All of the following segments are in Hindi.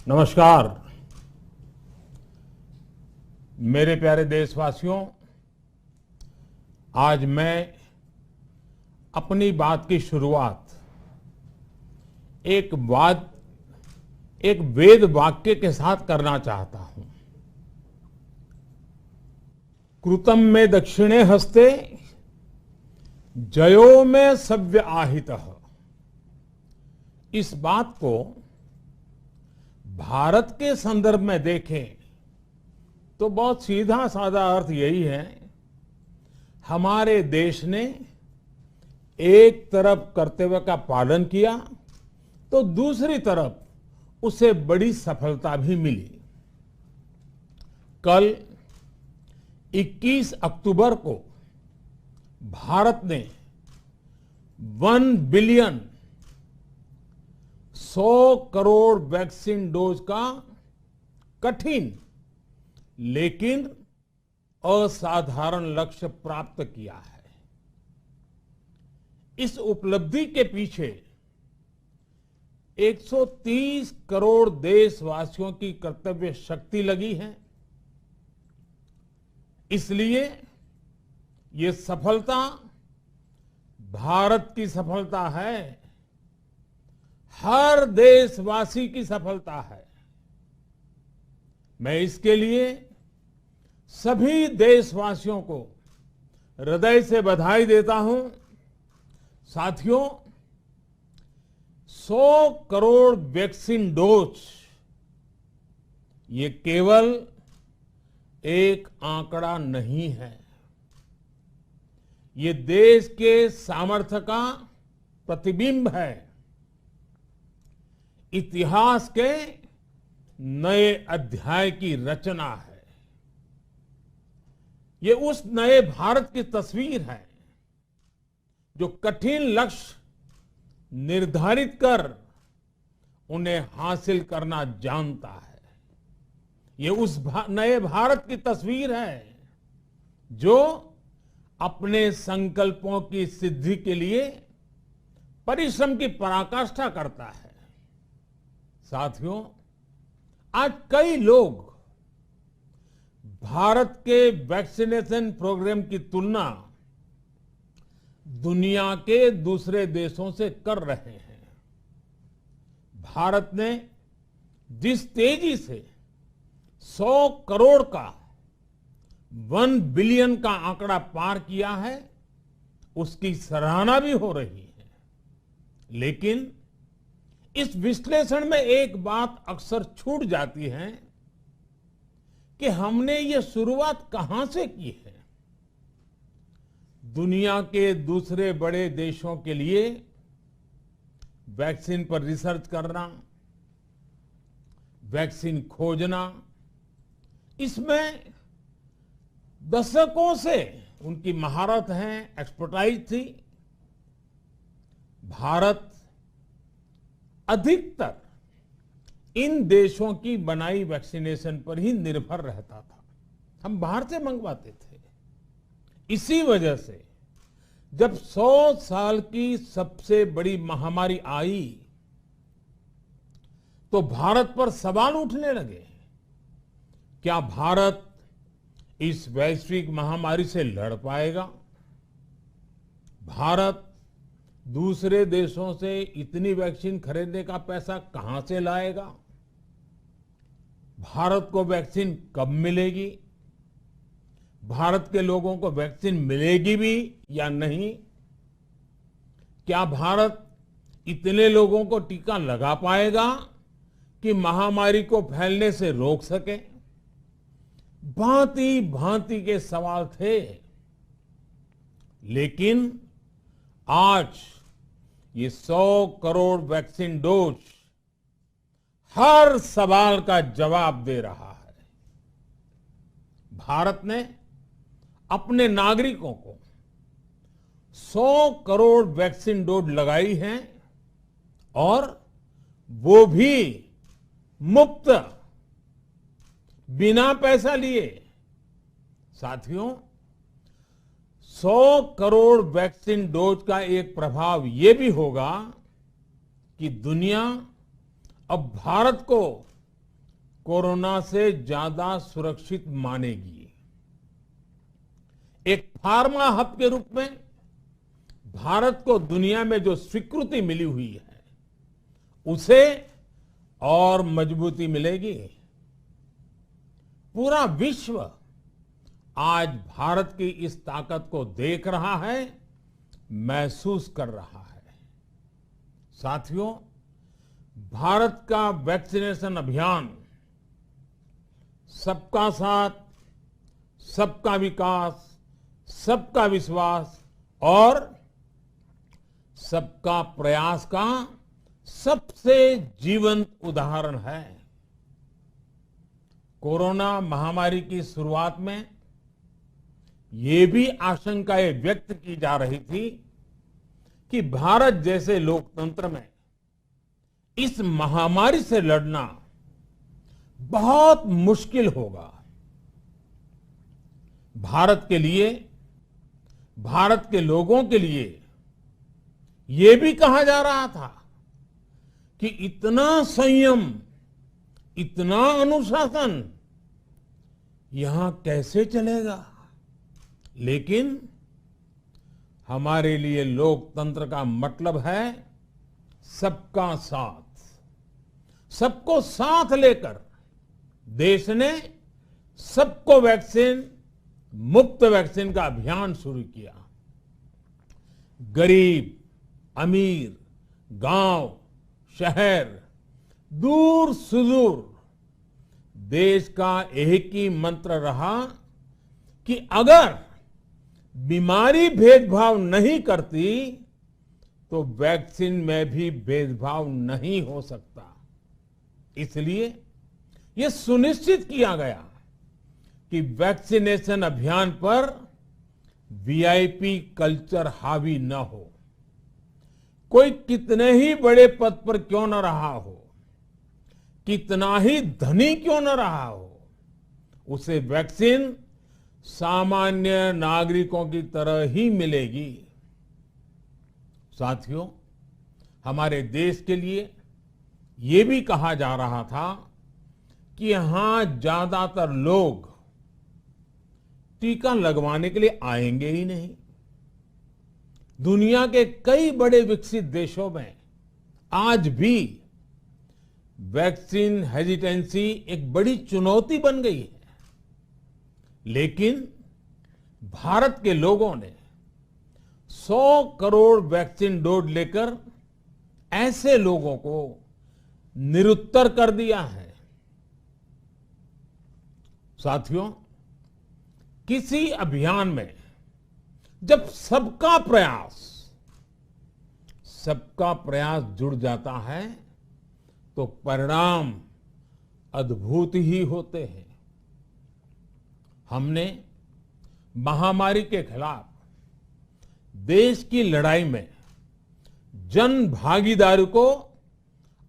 नमस्कार मेरे प्यारे देशवासियों। आज मैं अपनी बात की शुरुआत एक वेद वाक्य के साथ करना चाहता हूं। कृतं में दक्षिणे हस्ते जयो में सव्य आहितः। इस बात को भारत के संदर्भ में देखें तो बहुत सीधा साधा अर्थ यही है, हमारे देश ने एक तरफ कर्तव्य का पालन किया तो दूसरी तरफ उसे बड़ी सफलता भी मिली। कल 21 अक्टूबर को भारत ने 1 बिलियन 100 करोड़ वैक्सीन डोज का कठिन लेकिन असाधारण लक्ष्य प्राप्त किया है। इस उपलब्धि के पीछे 130 करोड़ देशवासियों की कर्तव्य शक्ति लगी है। इसलिए ये सफलता भारत की सफलता है, हर देशवासी की सफलता है। मैं इसके लिए सभी देशवासियों को हृदय से बधाई देता हूं। साथियों, 100 करोड़ वैक्सीन डोज ये केवल एक आंकड़ा नहीं है, ये देश के सामर्थ्य का प्रतिबिंब है, इतिहास के नए अध्याय की रचना है। ये उस नए भारत की तस्वीर है जो कठिन लक्ष्य निर्धारित कर उन्हें हासिल करना जानता है। ये उस नए भारत की तस्वीर है जो अपने संकल्पों की सिद्धि के लिए परिश्रम की पराकाष्ठा करता है। साथियों, आज कई लोग भारत के वैक्सीनेशन प्रोग्राम की तुलना दुनिया के दूसरे देशों से कर रहे हैं। भारत ने जिस तेजी से 100 करोड़ का 1 बिलियन का आंकड़ा पार किया है, उसकी सराहना भी हो रही है। लेकिन इस विश्लेषण में एक बात अक्सर छूट जाती है कि हमने ये शुरुआत कहां से की है। दुनिया के दूसरे बड़े देशों के लिए वैक्सीन पर रिसर्च करना, वैक्सीन खोजना, इसमें दशकों से उनकी महारत है, एक्सपर्टाइज थी। भारत अधिकतर इन देशों की बनाई वैक्सीनेशन पर ही निर्भर रहता था, हम बाहर से मंगवाते थे। इसी वजह से जब 100 साल की सबसे बड़ी महामारी आई तो भारत पर सवाल उठने लगे, क्या भारत इस वैश्विक महामारी से लड़ पाएगा? भारत दूसरे देशों से इतनी वैक्सीन खरीदने का पैसा कहां से लाएगा? भारत को वैक्सीन कब मिलेगी? भारत के लोगों को वैक्सीन मिलेगी भी या नहीं? क्या भारत इतने लोगों को टीका लगा पाएगा कि महामारी को फैलने से रोक सके? भांति भांति के सवाल थे। लेकिन आज ये 100 करोड़ वैक्सीन डोज हर सवाल का जवाब दे रहा है। भारत ने अपने नागरिकों को 100 करोड़ वैक्सीन डोज लगाई है और वो भी मुफ्त, बिना पैसा लिए। साथियों, 100 करोड़ वैक्सीन डोज का एक प्रभाव यह भी होगा कि दुनिया अब भारत को कोरोना से ज्यादा सुरक्षित मानेगी। एक फार्मा हब के रूप में भारत को दुनिया में जो स्वीकृति मिली हुई है, उसे और मजबूती मिलेगी। पूरा विश्व आज भारत की इस ताकत को देख रहा है, महसूस कर रहा है। साथियों, भारत का वैक्सीनेशन अभियान सबका साथ, सबका विकास, सबका विश्वास और सबका प्रयास का सबसे जीवंत उदाहरण है। कोरोना महामारी की शुरुआत में ये भी आशंकाएं व्यक्त की जा रही थी कि भारत जैसे लोकतंत्र में इस महामारी से लड़ना बहुत मुश्किल होगा। भारत के लिए, भारत के लोगों के लिए ये भी कहा जा रहा था कि इतना संयम, इतना अनुशासन यहां कैसे चलेगा। लेकिन हमारे लिए लोकतंत्र का मतलब है सबका साथ। सबको साथ लेकर देश ने सबको वैक्सीन, मुफ्त वैक्सीन का अभियान शुरू किया। गरीब, अमीर, गांव, शहर, दूर सुदूर, देश का एक ही मंत्र रहा कि अगर बीमारी भेदभाव नहीं करती तो वैक्सीन में भी भेदभाव नहीं हो सकता। इसलिए यह सुनिश्चित किया गया कि वैक्सीनेशन अभियान पर वीआईपी कल्चर हावी न हो। कोई कितने ही बड़े पद पर क्यों न रहा हो, कितना ही धनी क्यों न रहा हो, उसे वैक्सीन सामान्य नागरिकों की तरह ही मिलेगी। साथियों, हमारे देश के लिए ये भी कहा जा रहा था कि यहां ज्यादातर लोग टीका लगवाने के लिए आएंगे ही नहीं। दुनिया के कई बड़े विकसित देशों में आज भी वैक्सीन हेजिटेंसी एक बड़ी चुनौती बन गई है। लेकिन भारत के लोगों ने 100 करोड़ वैक्सीन डोज लेकर ऐसे लोगों को निरुत्तर कर दिया है। साथियों, किसी अभियान में जब सबका प्रयास जुड़ जाता है तो परिणाम अद्भुत ही होते हैं। हमने महामारी के खिलाफ देश की लड़ाई में जन भागीदारी को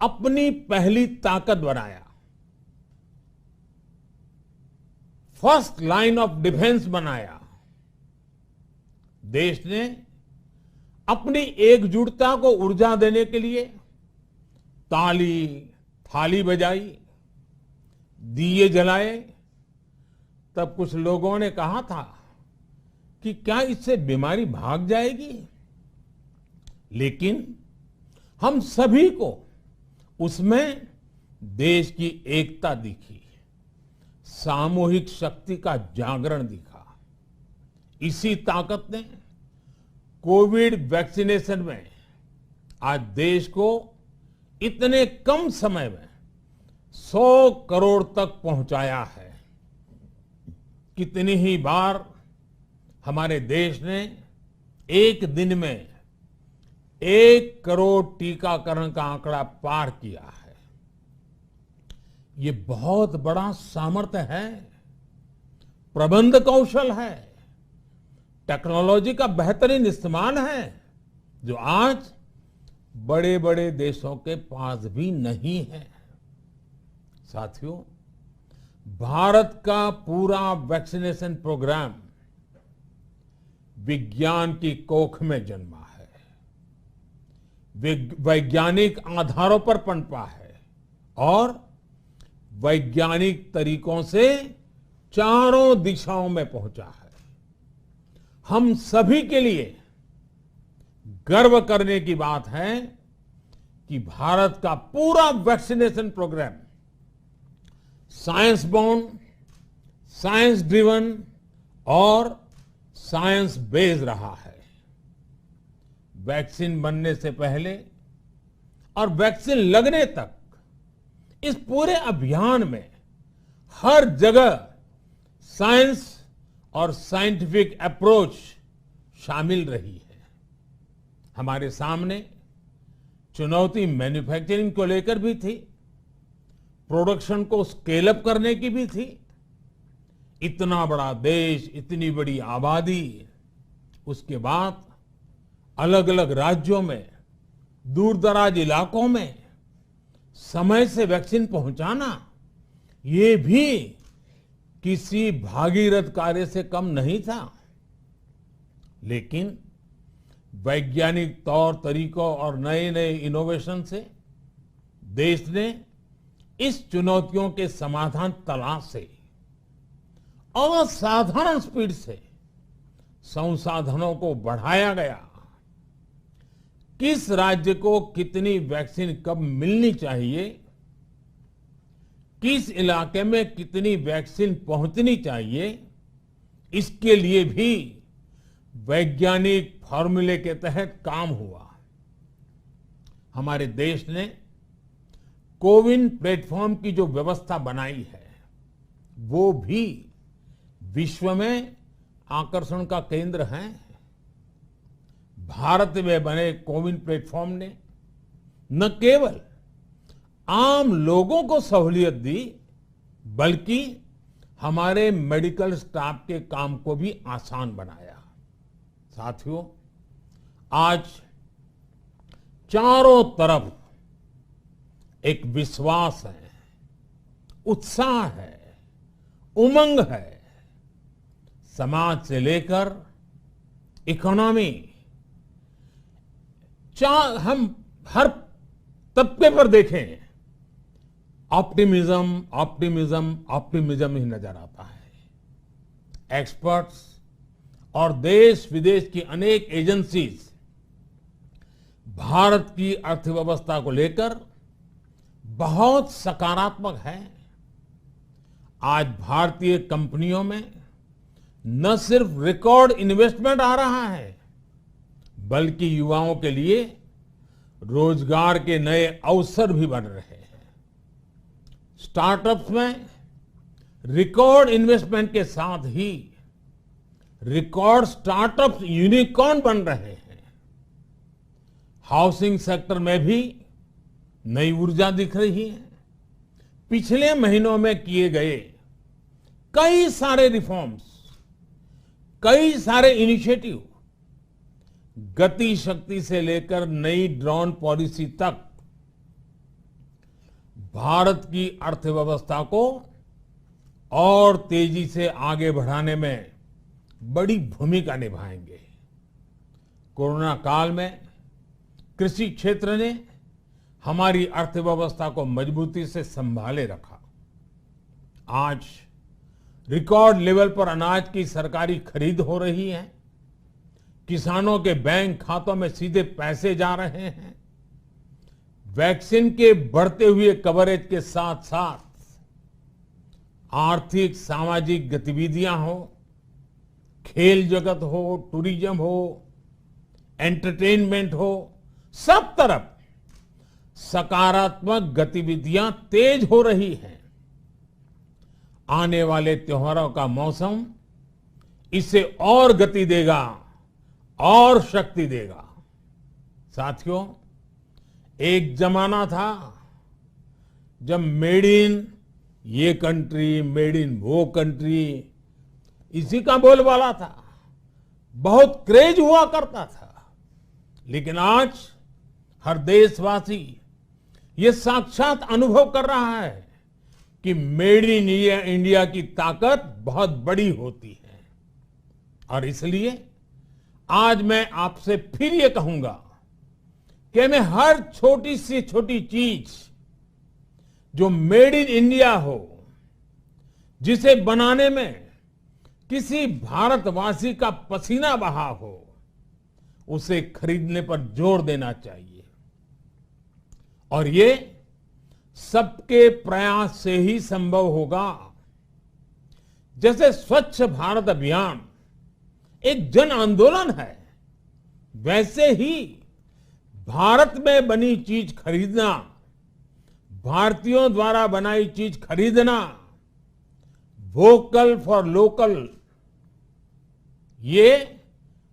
अपनी पहली ताकत बनाया। फर्स्ट लाइन ऑफ डिफेंस बनाया। देश ने अपनी एकजुटता को ऊर्जा देने के लिए ताली, थाली बजाई, दिए जलाए। तब कुछ लोगों ने कहा था कि क्या इससे बीमारी भाग जाएगी? लेकिन हम सभी को उसमें देश की एकता दिखी, सामूहिक शक्ति का जागरण दिखा। इसी ताकत ने कोविड वैक्सीनेशन में आज देश को इतने कम समय में 100 करोड़ तक पहुंचाया है। कितनी ही बार हमारे देश ने एक दिन में 1 करोड़ टीकाकरण का आंकड़ा पार किया है। ये बहुत बड़ा सामर्थ्य है, प्रबंध कौशल है, टेक्नोलॉजी का बेहतरीन इस्तेमाल है, जो आज बड़े बड़े देशों के पास भी नहीं है। साथियों, भारत का पूरा वैक्सीनेशन प्रोग्राम विज्ञान की कोख में जन्मा है, वैज्ञानिक आधारों पर पनपा है और वैज्ञानिक तरीकों से चारों दिशाओं में पहुंचा है। हम सभी के लिए गर्व करने की बात है कि भारत का पूरा vaccination programme science born, science driven और साइंस बेस्ड रहा है। वैक्सीन बनने से पहले और वैक्सीन लगने तक इस पूरे अभियान में हर जगह साइंस और साइंटिफिक अप्रोच शामिल रही है। हमारे सामने चुनौती मैन्युफैक्चरिंग को लेकर भी थी, प्रोडक्शन को स्केल अप करने की भी थी। इतना बड़ा देश, इतनी बड़ी आबादी, उसके बाद अलग अलग राज्यों में, दूर दराज इलाकों में समय से वैक्सीन पहुंचाना, ये भी किसी भागीरथ कार्य से कम नहीं था। लेकिन वैज्ञानिक तौर तरीकों और नए नए इनोवेशन से देश ने इस चुनौतियों के समाधान तलाशे असाधारण स्पीड से संसाधनों को बढ़ाया गया। किस राज्य को कितनी वैक्सीन कब मिलनी चाहिए, किस इलाके में कितनी वैक्सीन पहुंचनी चाहिए, इसके लिए भी वैज्ञानिक फॉर्मूले के तहत काम हुआ। हमारे देश ने कोविन प्लेटफॉर्म की जो व्यवस्था बनाई है, वो भी विश्व में आकर्षण का केंद्र है। भारत में बने कोविन प्लेटफॉर्म ने न केवल आम लोगों को सहूलियत दी, बल्कि हमारे मेडिकल स्टाफ के काम को भी आसान बनाया। साथियों, आज चारों तरफ एक विश्वास है, उत्साह है, उमंग है। समाज से लेकर इकोनॉमी, हम हर तबके पर देखें, ऑप्टिमिज्म ऑप्टिमिज्म ऑप्टिमिज्म ही नजर आता है। एक्सपर्ट्स और देश विदेश की अनेक एजेंसीज भारत की अर्थव्यवस्था को लेकर बहुत सकारात्मक है। आज भारतीय कंपनियों में न सिर्फ रिकॉर्ड इन्वेस्टमेंट आ रहा है, बल्कि युवाओं के लिए रोजगार के नए अवसर भी बन रहे हैं। स्टार्टअप्स में रिकॉर्ड इन्वेस्टमेंट के साथ ही रिकॉर्ड स्टार्टअप्स यूनिकॉर्न बन रहे हैं। हाउसिंग सेक्टर में भी नई ऊर्जा दिख रही है। पिछले महीनों में किए गए कई सारे रिफॉर्म्स, कई सारे इनिशिएटिव, गति शक्ति से लेकर नई ड्रोन पॉलिसी तक भारत की अर्थव्यवस्था को और तेजी से आगे बढ़ाने में बड़ी भूमिका निभाएंगे। कोरोना काल में कृषि क्षेत्र ने हमारी अर्थव्यवस्था को मजबूती से संभाले रखा। आज रिकॉर्ड लेवल पर अनाज की सरकारी खरीद हो रही है। किसानों के बैंक खातों में सीधे पैसे जा रहे हैं। वैक्सीन के बढ़ते हुए कवरेज के साथ साथ आर्थिक सामाजिक गतिविधियां हो, खेल जगत हो, टूरिज्म हो, एंटरटेनमेंट हो, सब तरफ सकारात्मक गतिविधियां तेज हो रही हैं। आने वाले त्योहारों का मौसम इसे और गति देगा और शक्ति देगा। साथियों, एक जमाना था जब मेड इन ये कंट्री, मेड इन वो कंट्री, इसी का बोलबाला था, बहुत क्रेज हुआ करता था। लेकिन आज हर देशवासी ये साक्षात अनुभव कर रहा है कि मेड इन इंडिया की ताकत बहुत बड़ी होती है। और इसलिए आज मैं आपसे फिर ये कहूंगा कि हमें हर छोटी से छोटी चीज जो मेड इन इंडिया हो, जिसे बनाने में किसी भारतवासी का पसीना बहा हो, उसे खरीदने पर जोर देना चाहिए। और ये सबके प्रयास से ही संभव होगा। जैसे स्वच्छ भारत अभियान एक जन आंदोलन है, वैसे ही भारत में बनी चीज खरीदना, भारतीयों द्वारा बनाई चीज खरीदना, वोकल फॉर लोकल, ये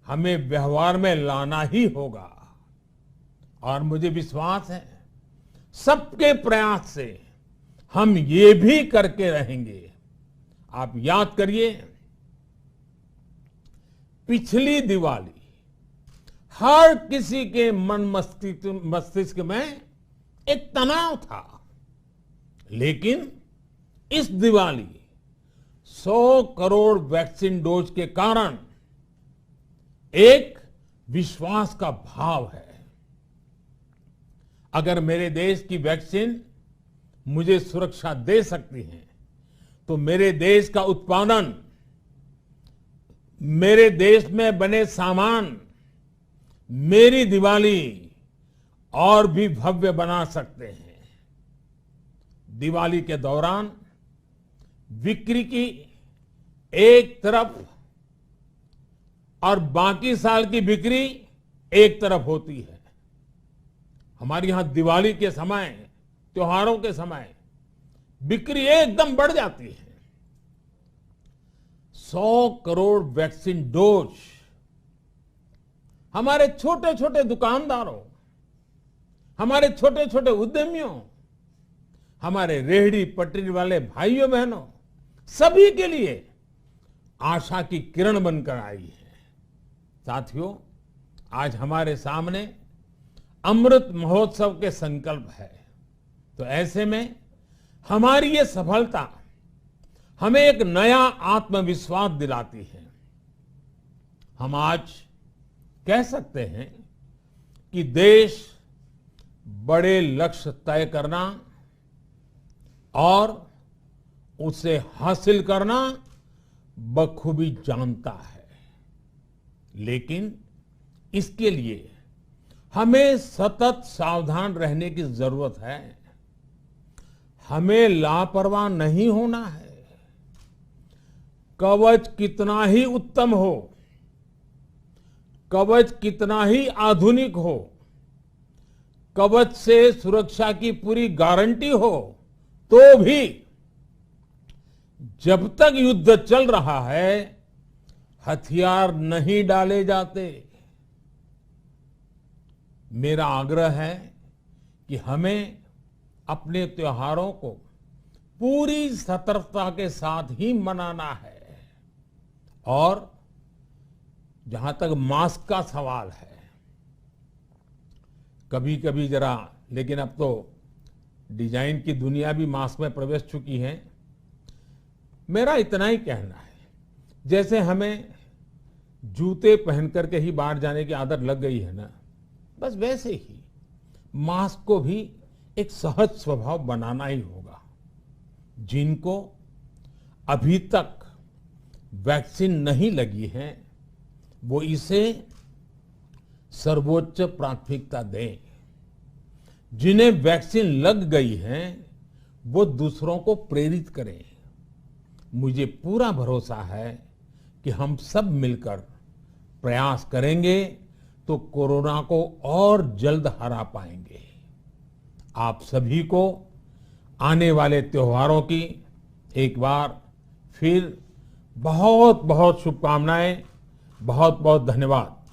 हमें व्यवहार में लाना ही होगा। और मुझे विश्वास है सबके प्रयास से हम ये भी करके रहेंगे। आप याद करिए, पिछली दिवाली हर किसी के मन मस्तिष्क में एक तनाव था, लेकिन इस दिवाली 100 करोड़ वैक्सीन डोज के कारण एक विश्वास का भाव है। अगर मेरे देश की वैक्सीन मुझे सुरक्षा दे सकती है, तो मेरे देश का उत्पादन, मेरे देश में बने सामान मेरी दिवाली और भी भव्य बना सकते हैं। दिवाली के दौरान बिक्री की एक तरफ और बाकी साल की बिक्री एक तरफ होती है। हमारे यहां दिवाली के समय, त्योहारों के समय बिक्री एकदम बढ़ जाती है। 100 करोड़ वैक्सीन डोज हमारे छोटे छोटे दुकानदारों, हमारे छोटे छोटे उद्यमियों, हमारे रेहड़ी पटरी वाले भाइयों बहनों, सभी के लिए आशा की किरण बनकर आई है। साथियों, आज हमारे सामने अमृत महोत्सव के संकल्प है, तो ऐसे में हमारी ये सफलता हमें एक नया आत्मविश्वास दिलाती है। हम आज कह सकते हैं कि देश बड़े लक्ष्य तय करना और उसे हासिल करना बखूबी जानता है, लेकिन इसके लिए हमें सतत सावधान रहने की जरूरत है। हमें लापरवाह नहीं होना है। कवच कितना ही उत्तम हो, कवच कितना ही आधुनिक हो, कवच से सुरक्षा की पूरी गारंटी हो, तो भी जब तक युद्ध चल रहा है, हथियार नहीं डाले जाते। मेरा आग्रह है कि हमें अपने त्योहारों को पूरी सतर्कता के साथ ही मनाना है। और जहां तक मास्क का सवाल है, कभी कभी जरा, लेकिन अब तो डिजाइन की दुनिया भी मास्क में प्रवेश चुकी है। मेरा इतना ही कहना है, जैसे हमें जूते पहन करके ही बाहर जाने की आदत लग गई है ना, बस वैसे ही मास्क को भी एक सहज स्वभाव बनाना ही होगा। जिनको अभी तक वैक्सीन नहीं लगी है, वो इसे सर्वोच्च प्राथमिकता दें। जिन्हें वैक्सीन लग गई है, वो दूसरों को प्रेरित करें। मुझे पूरा भरोसा है कि हम सब मिलकर प्रयास करेंगे तो कोरोना को और जल्द हरा पाएंगे। आप सभी को आने वाले त्योहारों की एक बार फिर बहुत बहुत शुभकामनाएं। बहुत बहुत धन्यवाद।